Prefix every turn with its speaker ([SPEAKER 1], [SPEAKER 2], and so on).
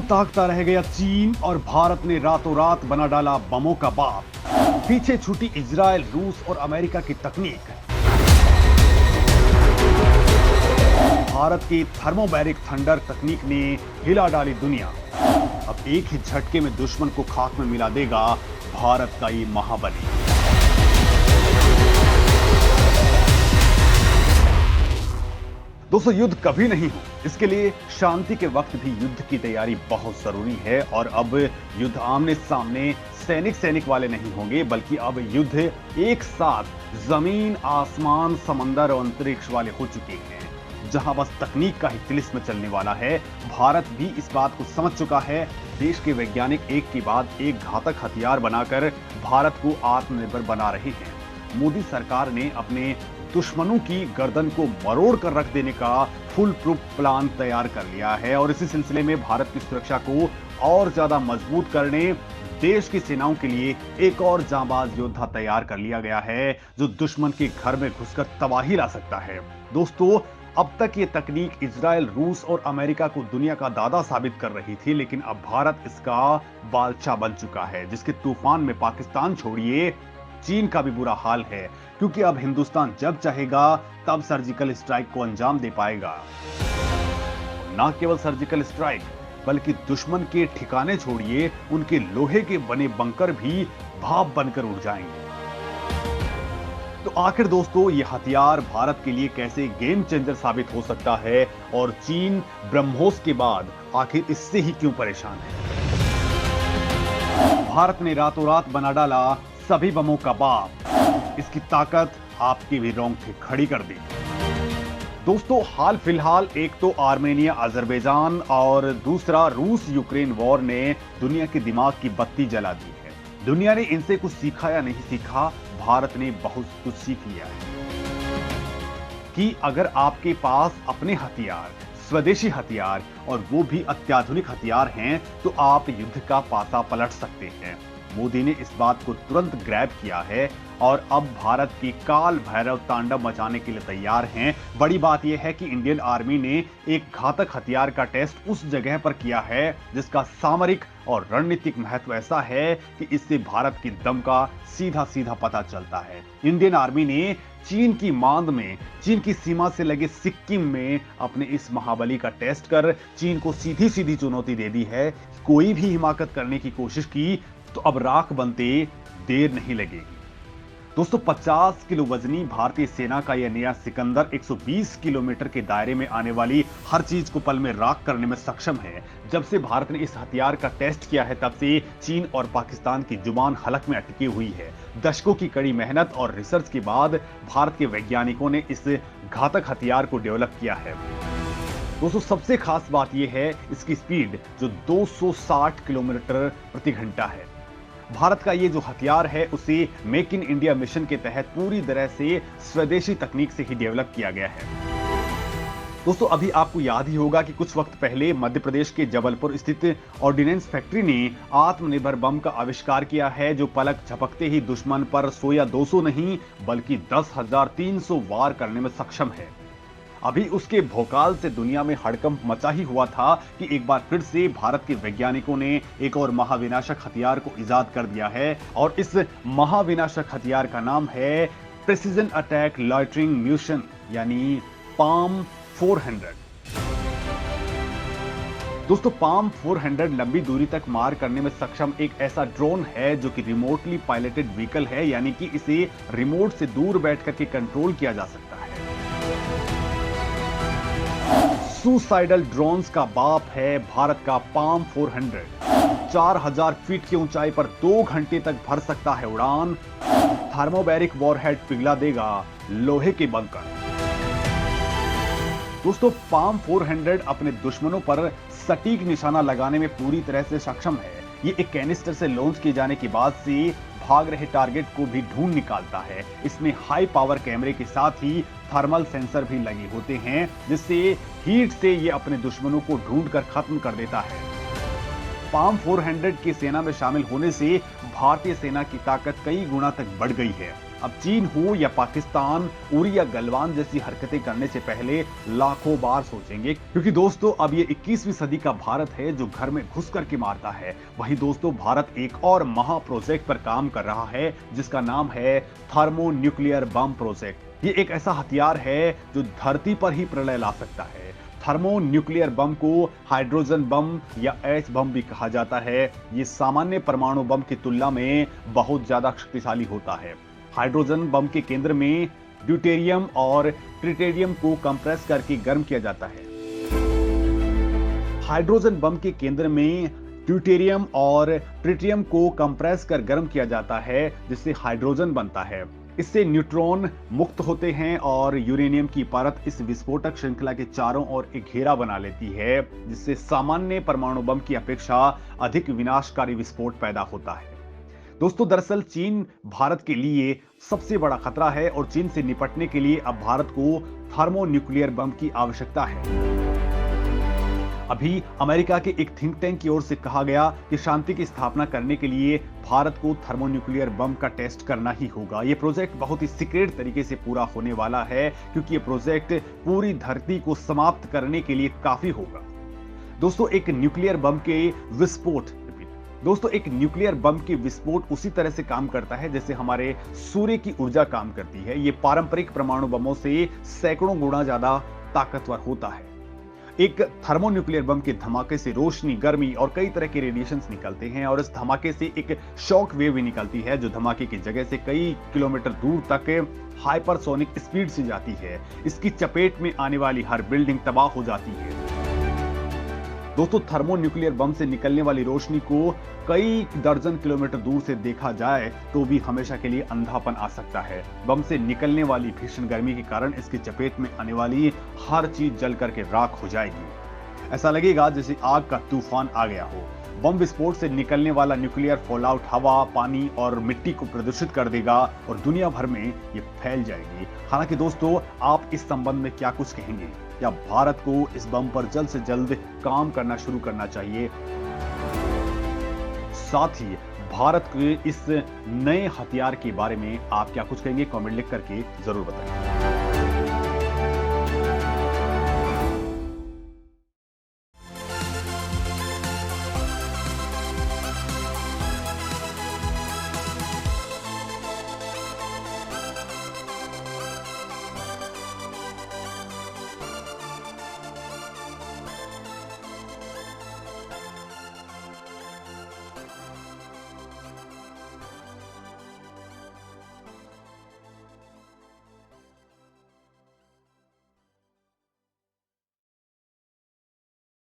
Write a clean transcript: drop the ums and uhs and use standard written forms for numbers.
[SPEAKER 1] ताकता रह गया चीन और भारत ने रातों रात बना डाला बमों का बाप। पीछे छूटी इजराइल, रूस और अमेरिका की तकनीक। भारत की थर्मोबैरिक थंडर तकनीक ने हिला डाली दुनिया। अब एक ही झटके में दुश्मन को खाक में मिला देगा भारत का ये महाबली। दोस्तों, युद्ध कभी नहीं हो, इसके लिए शांति के वक्त भी युद्ध की तैयारी बहुत जरूरी है। और अब युद्ध आमने सामने सैनिक वाले नहीं होंगे, बल्कि अब युद्ध एक साथ जमीन, आसमान, समंदर और अंतरिक्ष वाले हो चुके हैं, जहां बस तकनीक का ही तिलिस्म चलने वाला है। भारत भी इस बात को समझ चुका है। देश के वैज्ञानिक एक के बाद एक घातक हथियार बनाकर भारत को आत्मनिर्भर बना रहे हैं। मोदी सरकार ने अपने दुश्मनों की गर्दन को मरोड़ कर रख देने का फुल प्रूफ प्लान तैयार कर लिया है और इसी सिलसिले में भारत की सुरक्षा को और ज्यादा मजबूत करने देश की सेनाओं के लिए एक और जांबाज योद्धा तैयार कर लिया गया है, जो दुश्मन के घर में घुसकर तबाही ला सकता है। दोस्तों, अब तक ये तकनीक इजराइल, रूस और अमेरिका को दुनिया का दादा साबित कर रही थी, लेकिन अब भारत इसका बादशाह बन चुका है, जिसके तूफान में पाकिस्तान छोड़िए चीन का भी बुरा हाल है, क्योंकि अब हिंदुस्तान जब चाहेगा तब सर्जिकल स्ट्राइक को अंजाम दे पाएगा। ना केवल सर्जिकल स्ट्राइक, बल्कि दुश्मन के ठिकाने छोड़िए उनके लोहे के बने बंकर भी भाप बनकर उड़ जाएंगे। तो आखिर दोस्तों, ये हथियार भारत के लिए कैसे गेम चेंजर साबित हो सकता है और चीन ब्रह्मोस के बाद आखिर इससे ही क्यों परेशान है? भारत ने रातों रात बना डाला सभी बमों का बाप। इसकी ताकत आपकी भी रोंगटे खड़ी कर दी। दोस्तों, हाल फिलहाल एक तो आर्मेनिया, अजरबैजान और दूसरा रूस यूक्रेन वॉर ने दुनिया के दिमाग की बत्ती जला दी है। दुनिया ने इनसे कुछ सीखा या नहीं सीखा, भारत ने बहुत कुछ सीख लिया है कि अगर आपके पास अपने हथियार, स्वदेशी हथियार और वो भी अत्याधुनिक हथियार हैं, तो आप युद्ध का पासा पलट सकते हैं। मोदी ने इस बात को तुरंत ग्रैब किया है और अब भारत की काल भैरव तांडव मचाने के लिए तैयार हैं। बड़ी बात यह है कि इंडियन आर्मी ने एक घातक हथियार का टेस्ट उस जगह पर किया है जिसका सामरिक और रणनीतिक महत्व ऐसा है कि इससे भारत की दम का सीधा पता चलता है। इंडियन आर्मी ने चीन की मांद में, चीन की सीमा से लगे सिक्किम में अपने इस महाबली का टेस्ट कर चीन को सीधी चुनौती दे दी है। कोई भी हिमाकत करने की कोशिश की तो अब राख बनते देर नहीं लगेगी। दोस्तों, 50 किलो वजनी भारतीय सेना का यह नया सिकंदर 120 किलोमीटर के दायरे में आने वाली हर चीज को पल में राख करने में सक्षम है। जब से भारत ने इस हथियार का टेस्ट किया है, तब से चीन और पाकिस्तान की जुबान हलक में अटकी हुई है। दशकों की कड़ी मेहनत और रिसर्च के बाद भारत के वैज्ञानिकों ने इस घातक हथियार को डेवलप किया है। दोस्तों, सबसे खास बात यह है इसकी स्पीड, जो 260 किलोमीटर प्रति घंटा है। भारत का ये जो हथियार है उसे मेक इन इंडिया मिशन के तहत पूरी तरह से स्वदेशी तकनीक से ही डेवलप किया गया है। दोस्तों, अभी आपको याद ही होगा कि कुछ वक्त पहले मध्य प्रदेश के जबलपुर स्थित ऑर्डिनेंस फैक्ट्री ने आत्मनिर्भर बम का आविष्कार किया है, जो पलक झपकते ही दुश्मन पर 100 या 200 नहीं, बल्कि 10,300 वार करने में सक्षम है। अभी उसके भोकाल से दुनिया में हड़कंप मचा ही हुआ था कि एक बार फिर से भारत के वैज्ञानिकों ने एक और महाविनाशक हथियार को इजाद कर दिया है और इस महाविनाशक हथियार का नाम है प्रेसिजन अटैक लॉइटरिंग म्यूनिशन, यानी पाम 400। दोस्तों, पाम 400 लंबी दूरी तक मार करने में सक्षम एक ऐसा ड्रोन है जो कि रिमोटली पायलटेड व्हीकल है, यानी कि इसे रिमोट से दूर बैठ करके कंट्रोल किया जा सकता है। सुसाइडल ड्रोन्स का बाप है भारत का पाम 400। 4000 फीट की ऊंचाई पर 2 घंटे तक भर सकता है उड़ान। थर्मोबैरिक वॉरहेड पिघला देगा लोहे के बंकर। दोस्तों, पाम 400 अपने दुश्मनों पर सटीक निशाना लगाने में पूरी तरह से सक्षम है। ये एक कैनिस्टर से लॉन्च किए जाने के बाद से भाग रहे टारगेट को भी ढूंढ निकालता है। इसमें हाई पावर कैमरे के साथ ही थर्मल सेंसर भी लगे होते हैं, जिससे हीट से ये अपने दुश्मनों को ढूंढ कर खत्म कर देता है। पाम 400 की सेना में शामिल होने से भारतीय सेना की ताकत कई गुना तक बढ़ गई है। अब चीन हो या पाकिस्तान, उरी या गलवान जैसी हरकतें करने से पहले लाखों बार सोचेंगे, क्योंकि दोस्तों अब ये 21वीं सदी का भारत है जो घर में घुस करके मारता है। वहीं दोस्तों भारत एक और महा प्रोजेक्ट पर काम कर रहा है जिसका नाम है थर्मो न्यूक्लियर बम प्रोजेक्ट। ये एक ऐसा हथियार है जो धरती पर ही प्रलय ला सकता है। थर्मो न्यूक्लियर बम को हाइड्रोजन बम या एच बम भी कहा जाता है। ये सामान्य परमाणु बम की तुलना में बहुत ज्यादा शक्तिशाली होता है। हाइड्रोजन बम के केंद्र में ड्यूटेरियम और ट्रिटियम को कंप्रेस करके गर्म किया जाता है। हाइड्रोजन बम के केंद्र में ड्यूटेरियम और ट्रिटियम को कंप्रेस कर गर्म किया जाता है जिससे हाइड्रोजन बनता है। इससे न्यूट्रॉन मुक्त होते हैं और यूरेनियम की परत इस विस्फोटक श्रृंखला के चारों ओर एक घेरा बना लेती है जिससे सामान्य परमाणु बम की अपेक्षा अधिक विनाशकारी विस्फोट पैदा होता है। दोस्तों दरअसल चीन भारत के लिए सबसे बड़ा खतरा है और चीन से निपटने के लिए अब भारत को थर्मो न्यूक्लियर बम की आवश्यकता है। अभी अमेरिका के एक थिंक टैंक की ओर से कहा गया कि शांति की स्थापना करने के लिए भारत को थर्मोन्यूक्लियर बम का टेस्ट करना ही होगा। यह प्रोजेक्ट बहुत ही सीक्रेट तरीके से पूरा होने वाला है क्योंकि यह प्रोजेक्ट पूरी धरती को समाप्त करने के लिए काफी होगा। दोस्तों एक न्यूक्लियर बम के विस्फोट उसी तरह से काम करता है जैसे हमारे सूर्य की ऊर्जा काम करती है। यह पारंपरिक परमाणु बमों से सैकड़ों गुना ज्यादा ताकतवर होता है। एक थर्मोन्यूक्लियर बम के धमाके से रोशनी, गर्मी और कई तरह के रेडिएशंस निकलते हैं और इस धमाके से एक शॉक वेव भी निकलती है जो धमाके की जगह से कई किलोमीटर दूर तक हाइपरसोनिक स्पीड से जाती है। इसकी चपेट में आने वाली हर बिल्डिंग तबाह हो जाती है। दोस्तों थर्मोन्यूक्लियर बम से निकलने वाली रोशनी को कई दर्जन किलोमीटर दूर से देखा जाए तो भी हमेशा के लिए अंधापन आ सकता है। बम से निकलने वाली भीषण गर्मी के कारण इसकी चपेट में आने वाली हर चीज जल करके राख हो जाएगी। ऐसा लगेगा जैसे आग का तूफान आ गया हो। बम विस्फोट से निकलने वाला न्यूक्लियर फॉलआउट हवा, पानी और मिट्टी को प्रदूषित कर देगा और दुनिया भर में ये फैल जाएगी। हालांकि दोस्तों आप इस संबंध में क्या कुछ कहेंगे? क्या भारत को इस बम पर जल्द से जल्द काम करना शुरू करना चाहिए? साथ ही भारत के इस नए हथियार के बारे में आप क्या कुछ कहेंगे? कमेंट लिख करके जरूर बताएं।